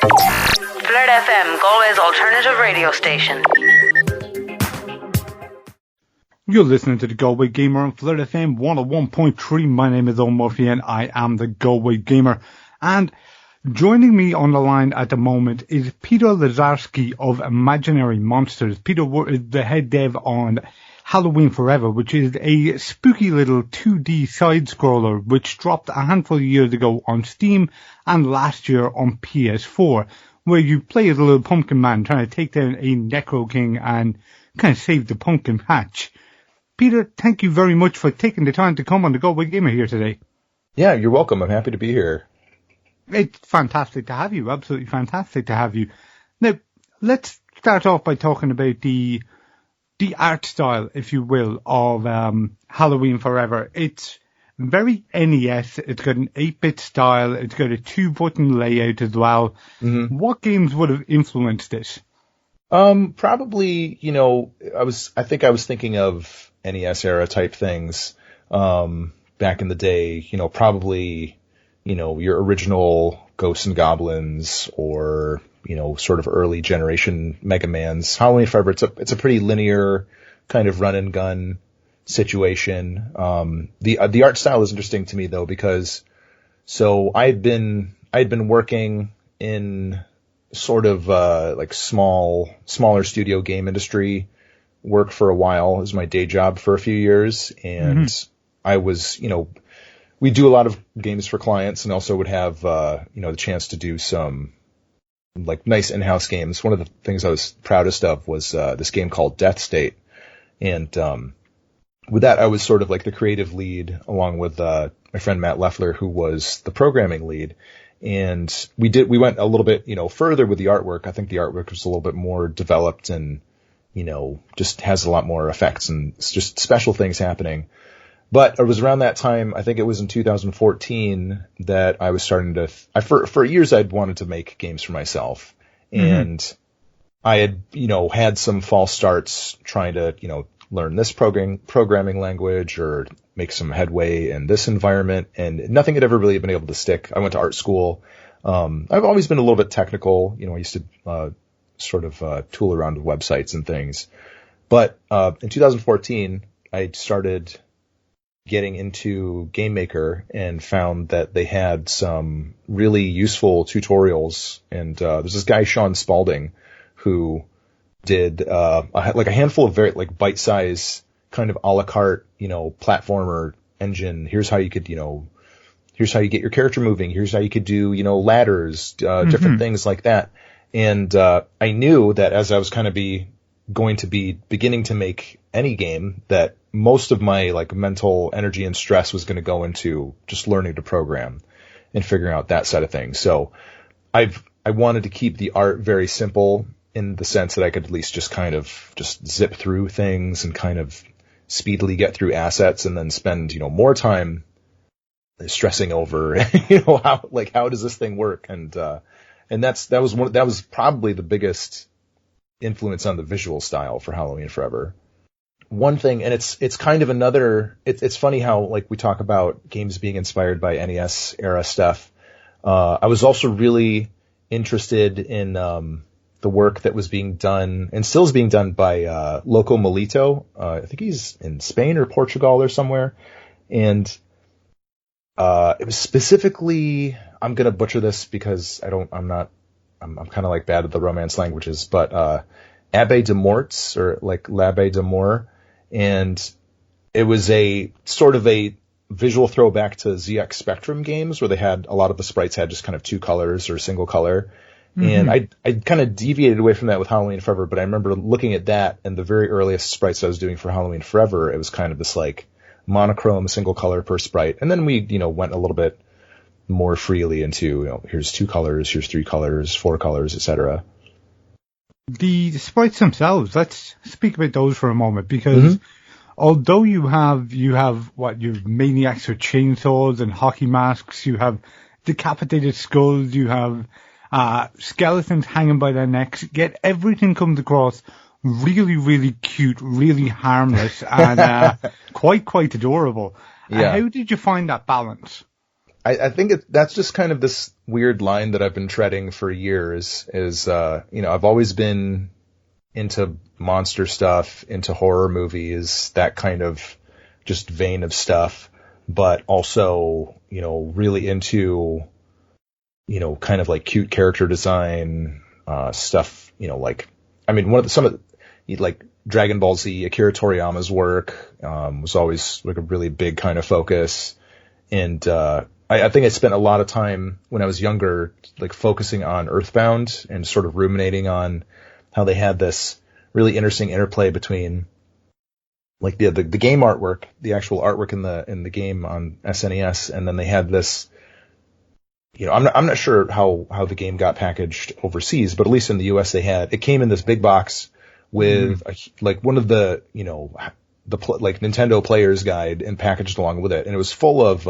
Flirt FM, Galway's alternative radio station. You're listening to the Galway Gamer on Flirt FM 101.3. My name is Owen Murphy and I am the Galway Gamer. And joining me on the line at the moment is Peter Lazarski of Imaginary Monsters. Peter is the head dev on Hallowwen Forever, which is a spooky little 2D side-scroller which dropped a handful of years ago on Steam and last year on PS4, where you play as a little pumpkin man trying to take down a Necro King and kind of save the pumpkin patch. Peter, thank you very much for taking the time to come on the Galway Gamer here today. Yeah, you're welcome. I'm happy to be here. It's fantastic to have you. Absolutely fantastic to have you. Now, let's start off by talking about the art style, if you will, of Hallowwen Forever. It's very NES. It's got an 8-bit style. It's got a 2-button layout as well. Mm-hmm. What games would have influenced this? Probably, I think I was thinking of NES era type things, back in the day, probably, your original Ghosts and Goblins or, sort of early generation Mega Mans. Hallowwen Forever, it's a pretty linear kind of run and gun situation. The art style is interesting to me though, because so I'd been working in sort of, like smaller studio game industry work for a while as my day job for a few years. And I was, we do a lot of games for clients and also would have, the chance to do some like nice in-house games. One of the things I was proudest of was, this game called Death State. And, with that, I was sort of like the creative lead along with, my friend Matt Leffler, who was the programming lead. And we went a little bit, further with the artwork. I think the artwork was a little bit more developed and, just has a lot more effects and it's just special things happening. But it was around that time, I think it was in 2014, that I was starting to, for years I'd wanted to make games for myself. And I had, had some false starts trying to, learn this programming language or make some headway in this environment, and nothing had ever really been able to stick. I went to art school. I've always been a little bit technical. I used to, sort of, tool around with websites and things. But, in 2014, I started getting into Game Maker and found that they had some really useful tutorials. And, there's this guy, Sean Spalding, who did, like a handful of very, like, bite-size kind of a la carte, platformer engine. Here's how you could, here's how you get your character moving. Here's how you could do, ladders, different things like that. And, I knew that as I was kind of going to be beginning to make any game, that most of my like mental energy and stress was going to go into just learning to program and figuring out that side of things. So I wanted to keep the art very simple in the sense that I could at least just kind of just zip through things and kind of speedily get through assets and then spend, more time stressing over, how does this thing work? And that was probably the biggest influence on the visual style for Hallowwen Forever. One thing, and it's kind of another, it's funny how like we talk about games being inspired by NES era stuff. I was also really interested in, the work that was being done and still is being done by, Loco Molito. I think he's in Spain or Portugal or somewhere. And, it was specifically, I'm going to butcher this because I'm kind of like bad at the Romance languages, but, Abbé de Morts or like l'Abbé de Mort. And it was a sort of a visual throwback to ZX Spectrum games where they had a lot of the sprites had just kind of two colors or single color. And I kind of deviated away from that with Hallowwen Forever, but I remember looking at that and the very earliest sprites I was doing for Hallowwen Forever, it was kind of this like monochrome single color per sprite. And then we, went a little bit more freely into, here's 2 colors, here's 3 colors, 4 colors, etc. The sprites themselves, let's speak about those for a moment, because although you have what, your maniacs with chainsaws and hockey masks, you have decapitated skulls, you have skeletons hanging by their necks, yet everything comes across really, really cute, really harmless, and quite adorable. Yeah. How did you find that balance? I think that's just kind of this weird line that I've been treading for years is, I've always been into monster stuff, into horror movies, that kind of just vein of stuff, but also, really into, kind of like cute character design, stuff, some of like Dragon Ball Z, Akira Toriyama's work, was always like a really big kind of focus. And, I think I spent a lot of time when I was younger, like focusing on Earthbound and sort of ruminating on how they had this really interesting interplay between like the game artwork, the actual artwork in the game on SNES, and then they had this. I'm not sure how the game got packaged overseas, but at least in the US it came in this big box with like one of the like Nintendo Player's Guide and packaged along with it, and it was full of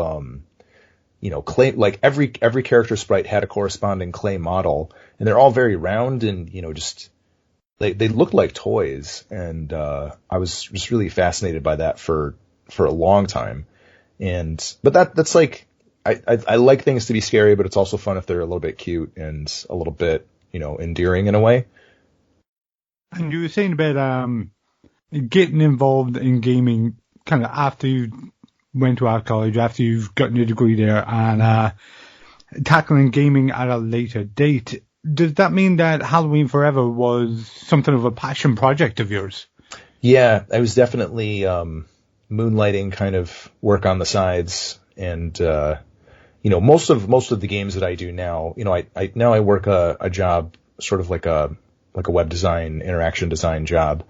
clay, like every character sprite had a corresponding clay model, and they're all very round and, just, they looked like toys. And, I was just really fascinated by that for a long time. But that's like, I like things to be scary, but it's also fun if they're a little bit cute and a little bit, endearing in a way. And you were saying about, getting involved in gaming kind of after you went to art college, after you've gotten your degree there, and tackling gaming at a later date. Does that mean that Hallowwen Forever was something of a passion project of yours? Yeah, I was definitely moonlighting kind of work on the sides, and most of the games that I do now, I work a job sort of like a web design, interaction design job,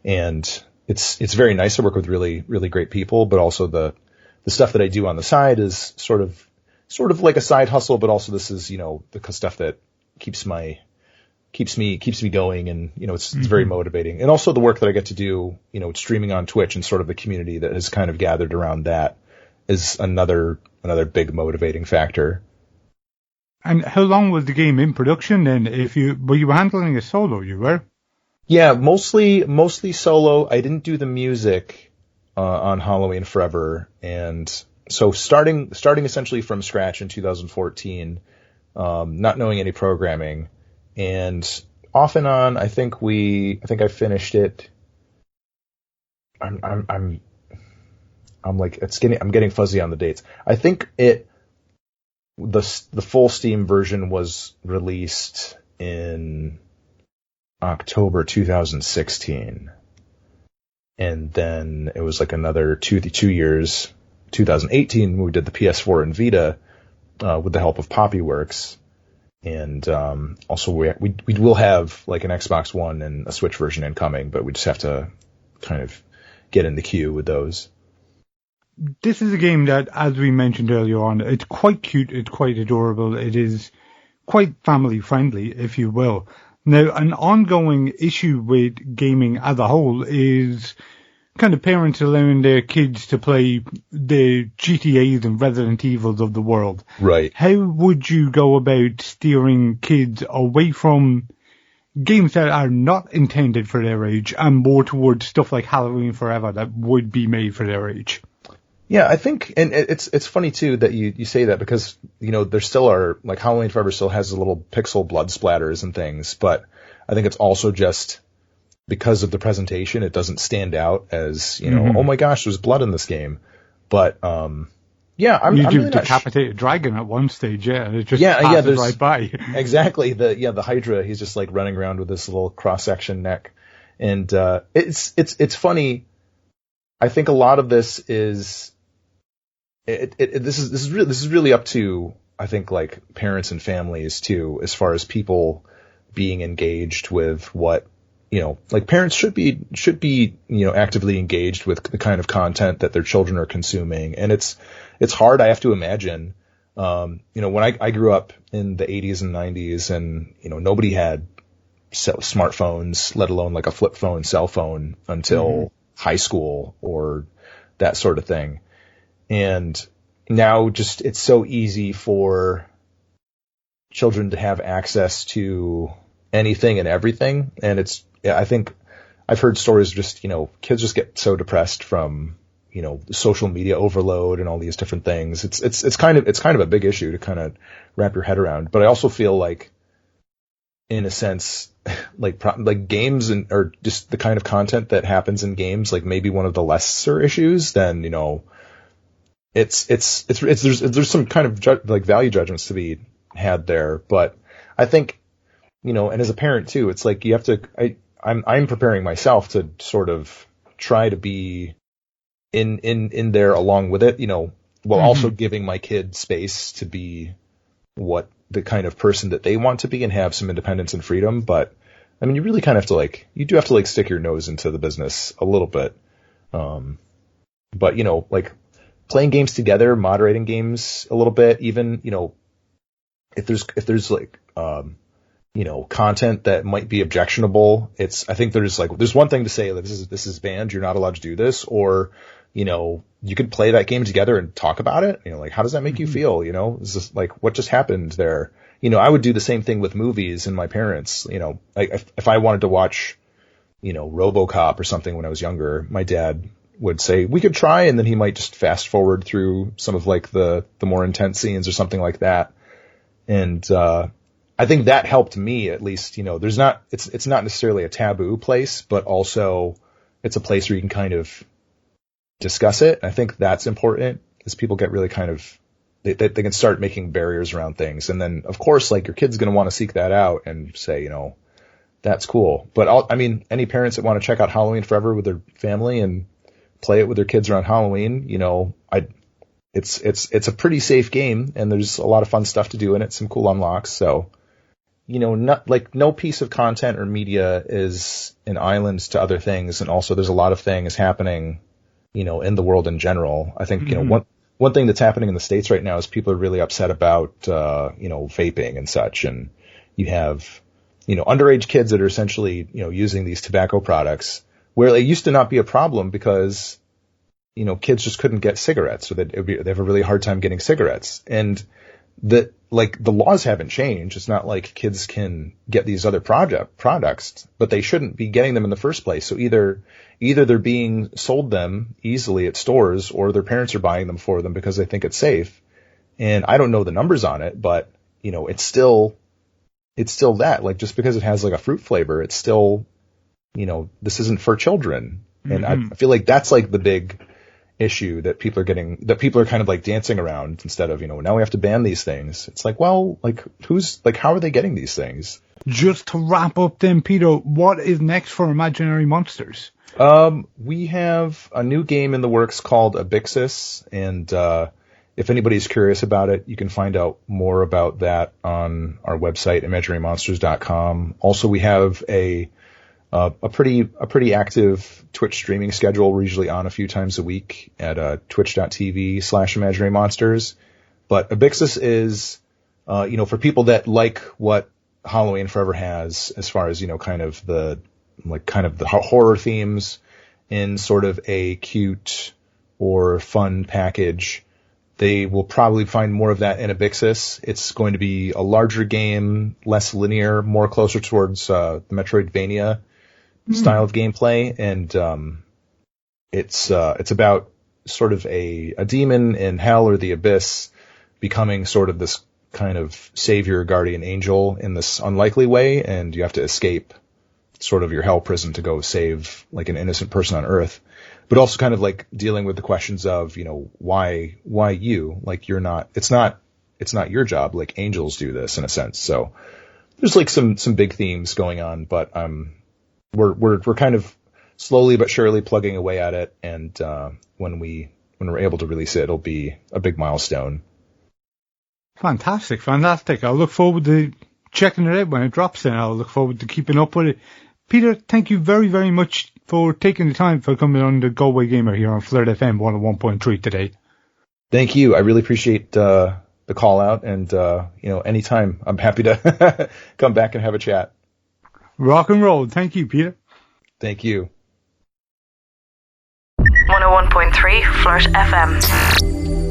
and it's very nice to work with really, really great people, but also the stuff that I do on the side is sort of like a side hustle, but also this is, the stuff that keeps me going, and, it's very motivating. And also the work that I get to do, streaming on Twitch and sort of the community that has kind of gathered around that is another big motivating factor. And how long was the game in production then? Were you handling it solo, you were? Yeah, mostly solo. I didn't do the music on Hallowwen Forever, and so starting essentially from scratch in 2014, not knowing any programming, and off and on, I think I finished it. I'm getting fuzzy on the dates. I think the full Steam version was released in October 2016. And then it was like another 2 years, 2018, we did the PS4 and Vita, with the help of Poppyworks. And, also we will have like an Xbox One and a Switch version incoming, but we just have to kind of get in the queue with those. This is a game that, as we mentioned earlier on, it's quite cute, it's quite adorable, it is quite family friendly, if you will. Now, an ongoing issue with gaming as a whole is kind of parents allowing their kids to play the GTAs and Resident Evils of the world. Right. How would you go about steering kids away from games that are not intended for their age and more towards stuff like Hallowwen Forever that would be made for their age? Yeah, I think, and it's funny too that you say that, because, there still are, like, Hallowwen Forever still has the little pixel blood splatters and things, but I think it's also just because of the presentation, it doesn't stand out as, oh my gosh, there's blood in this game. But, yeah, I'm really decapitate a dragon at one stage, yeah, and it just passes right by. Exactly, the Hydra, he's just like running around with this little cross-section neck. And, it's funny. I think a lot of this is, this is really up to, I think, like, parents and families too, as far as people being engaged with what, like, parents should be, actively engaged with the kind of content that their children are consuming. And it's hard, I have to imagine. When I grew up in the 80s and 90s, and, nobody had smartphones, let alone like a flip phone, cell phone, until high school or that sort of thing. And now just, it's so easy for children to have access to anything and everything. And I think I've heard stories just, kids just get so depressed from, social media overload and all these different things. It's kind of a big issue to kind of wrap your head around. But I also feel like, in a sense, like games or just the kind of content that happens in games, like maybe one of the lesser issues than, there's some kind of like value judgments to be had there. But I think, and as a parent too, it's like you have to, I'm preparing myself to sort of try to be in there along with it, while also giving my kid space to be what the kind of person that they want to be and have some independence and freedom. But I mean, you really kind of have to you do have to stick your nose into the business a little bit. But like playing games together, moderating games a little bit, even, if there's content that might be objectionable, I think there's one thing to say that this is banned, you're not allowed to do this, or, you could play that game together and talk about it. How does that make you feel? Is this what just happened there? I would do the same thing with movies and my parents. If I wanted to watch, RoboCop or something when I was younger, my dad would say we could try, and then he might just fast forward through some of the more intense scenes or something like that. And, I think that helped me at least, it's not necessarily a taboo place, but also it's a place where you can kind of discuss it. I think that's important, as people get really kind of, they can start making barriers around things. And then of course, your kid's going to want to seek that out and say, that's cool. But any parents that want to check out Hallowwen Forever with their family and play it with their kids around Halloween, it's a pretty safe game, and there's a lot of fun stuff to do in it, some cool unlocks. So, no piece of content or media is an island to other things. And also there's a lot of things happening, in the world in general. I think, one thing that's happening in the States right now is people are really upset about, vaping and such. And you have, underage kids that are essentially, using these tobacco products where it used to not be a problem because, kids just couldn't get cigarettes, or they have a really hard time getting cigarettes. And the laws haven't changed. It's not like kids can get these other products, but they shouldn't be getting them in the first place. So either they're being sold them easily at stores, or their parents are buying them for them because they think it's safe. And I don't know the numbers on it, but it's still that, just because it has a fruit flavor, it's still, this isn't for children. And I feel like that's the big issue that people are kind of dancing around, instead of, now we have to ban these things. It's how are they getting these things? Just to wrap up then, Peter, what is next for Imaginary Monsters? We have a new game in the works called Absysis, and if anybody's curious about it, you can find out more about that on our website, imaginarymonsters.com. Also, we have a pretty active Twitch streaming schedule. We're usually on a few times a week at twitch.tv/imaginarymonsters. But Absysis is, for people that like what Hallowwen Forever has, as far as, kind of the horror themes in sort of a cute or fun package. They will probably find more of that in Absysis. It's going to be a larger game, less linear, more closer towards the Metroidvania style of gameplay, and it's about sort of a demon in hell or the abyss becoming sort of this kind of savior, guardian angel in this unlikely way, and you have to escape sort of your hell prison to go save an innocent person on Earth, but also kind of dealing with the questions of, why you, it's not your job, angels do this in a sense. So there's some big themes going on, but we're kind of slowly but surely plugging away at it, and when we're able to release it, it'll be a big milestone. Fantastic. I'll look forward to checking it out when it drops, and I'll look forward to keeping up with it. Peter, thank you very, very much for taking the time for coming on the Galway Gamer here on Flirt FM 101.3 today. Thank you. I really appreciate the call out, and anytime I'm happy to come back and have a chat. Rock and roll. Thank you, Peter. Thank you. 101.3 Flirt FM.